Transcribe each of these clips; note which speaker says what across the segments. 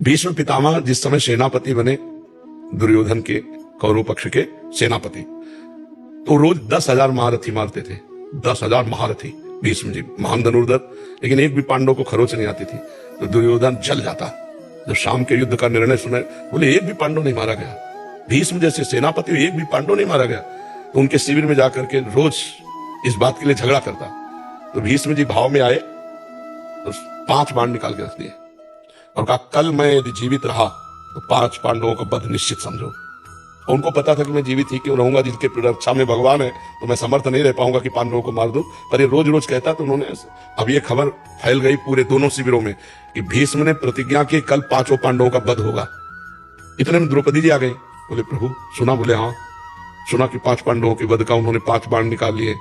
Speaker 1: भीष्म पितामह जिस समय सेनापति बने, दुर्योधन के कौरव पक्ष के सेनापति, तो रोज 10,000 महारथी मारते थे। 10,000 महारथी भीष्म जी, महान धनुर्धर, लेकिन एक भी पांडव को खरोच नहीं आती थी। तो दुर्योधन जल जाता। जब शाम के युद्ध का निर्णय सुने, बोले एक भी पांडव नहीं मारा गया, भीष्म जैसे सेनापति एक भी पांडव नहीं मारा गया। तो उनके शिविर में जाकर के रोज इस बात के लिए झगड़ा करता। तो भीष्म जी भाव में आए, तो 5 बाण निकाल के रख दिए और कहा, कल मैं यदि जीवित रहा तो 5 पांडवों का वध निश्चित समझो। और उनको पता था कि मैं जीवित ही क्यों रहूंगा, जिनके रक्षा में भगवान है, तो मैं समर्थ नहीं रह पाऊंगा कि पांडवों को मार दूं। पर ये रोज रोज कहता, तो उन्होंने, अब ये खबर फैल गई पूरे दोनों शिविरों में कि भीष्म ने प्रतिज्ञा की कल 5 पांडवों का वध होगा। इतने में द्रौपदी जी आ गई। बोले प्रभु सुना? बोले हाँ सुना कि 5 पांडवों के वध का उन्होंने 5 बाण निकाल लिए।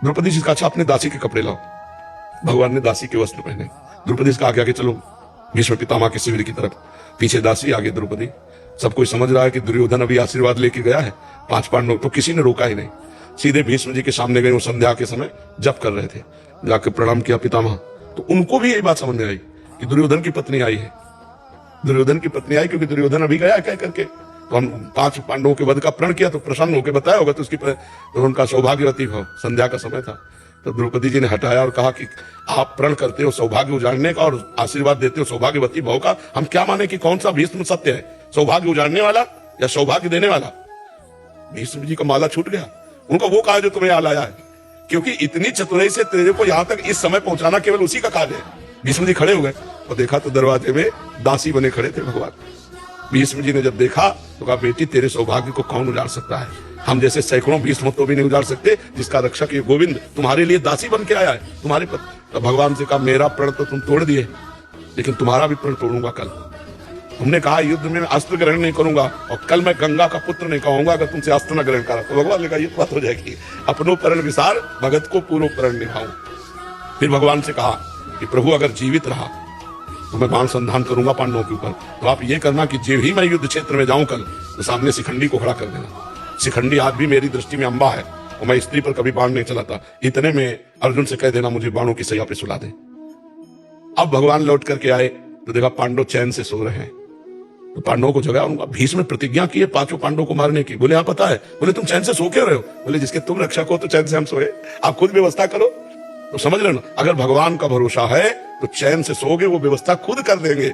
Speaker 1: द्रौपदी जी का, अच्छा अपने दासी के कपड़े लाओ। भगवान ने दासी के वस्त्र पहने। द्रौपदी का आगे चलो भीष्म पितामह के शिविर की तरफ, पीछे दासी आगे द्रौपदी। सब कोई समझ रहा है कि दुर्योधन अभी आशीर्वाद लेके गया है 5 पांडव, तो किसी ने रोका ही नहीं। सीधे भीष्म जी के सामने गए। वो संध्या के समय जप कर रहे थे, जाकर प्रणाम किया पितामह। तो उनको भी यही बात समझ में आई कि दुर्योधन की पत्नी आई है। दुर्योधन की पत्नी आई क्योंकि दुर्योधन अभी गया कह करके। तो हम 5 पांडवों के वध का प्रण किया, तो प्रसन्न होकर बताया होगा, तो उसकी तो उनका सौभाग्यवती भाव। संध्या का समय था। तो द्रौपदी जी ने हटाया और कहा कि आप प्रण करते हो सौभाग्य उजाड़ने का और आशीर्वाद देते हो सौभाग्यवती भाव का, हम क्या माने कि कौन सा भीष्म सत्य है, सौभाग्य उजाड़ने वाला या सौभाग्य देने वाला? भीष्म जी का माला छूट गया। उनको वो कहा जो तुम्हें यहाँ लाया है, क्योंकि इतनी चतुराई से तेरे को यहाँ तक इस समय पहुंचाना केवल उसी का कार्य है। भीष्म जी खड़े हो गए और देखा तो दरवाजे में दासी बने खड़े थे भगवान। भीष्म जी ने जब देखा तो कहा, बेटी तेरे सौभाग्य को कौन उजाड़ सकता है? हम जैसे सैकड़ों भीष्म तो भी नहीं उजाड़ सकते, जिसका रक्षक ये गोविंद तुम्हारे लिए दासी बन के आया है, तुम्हारे पद। तो भगवान से कहा, मेरा प्रण तो तुम तोड़ दिए, लेकिन तुम्हारा भी प्रण तोड़ूंगा कल। तुमने कहा युद्ध में अस्त्र ग्रहण नहीं करूंगा, और कल मैं गंगा का पुत्र नहीं कहूंगा अगर तुमसे अस्त्र न ग्रहण करा। तो भगवान ने कहा, ये बात हो जाएगी, अपनो प्रण विसार भगत को पूर्व प्रण निभाऊं। फिर भगवान से कहा कि प्रभु अगर जीवित रहा तो मैं बाण संधान करूंगा पांडवों के ऊपर। तो आप ये करना कि जब ही मैं युद्ध क्षेत्र में जाऊं कल, तो सामने शिखंडी को खड़ा कर देना। शिखंडी आज भी मेरी दृष्टि में अंबा है, और मैं स्त्री पर कभी बाण नहीं चलाता। इतने में अर्जुन से कह देना मुझे बाणों की सैया पे सुला दे। अब भगवान लौट करके आए तो देखा पांडव चैन से सो रहे हैं। तो पांडवों को जगाया, उनका भीष्म ने प्रतिज्ञा की है 5 पांडवों को मारने की। बोले हाँ पता है। बोले तुम चैन से सो क्यों रहे हो? बोले जिसके तुम रक्षक हो तो चैन से हम सोए, आप खुद व्यवस्था करो। तो समझ लेना, अगर भगवान का भरोसा है तो चैन से सोओगे, वो व्यवस्था खुद कर देंगे।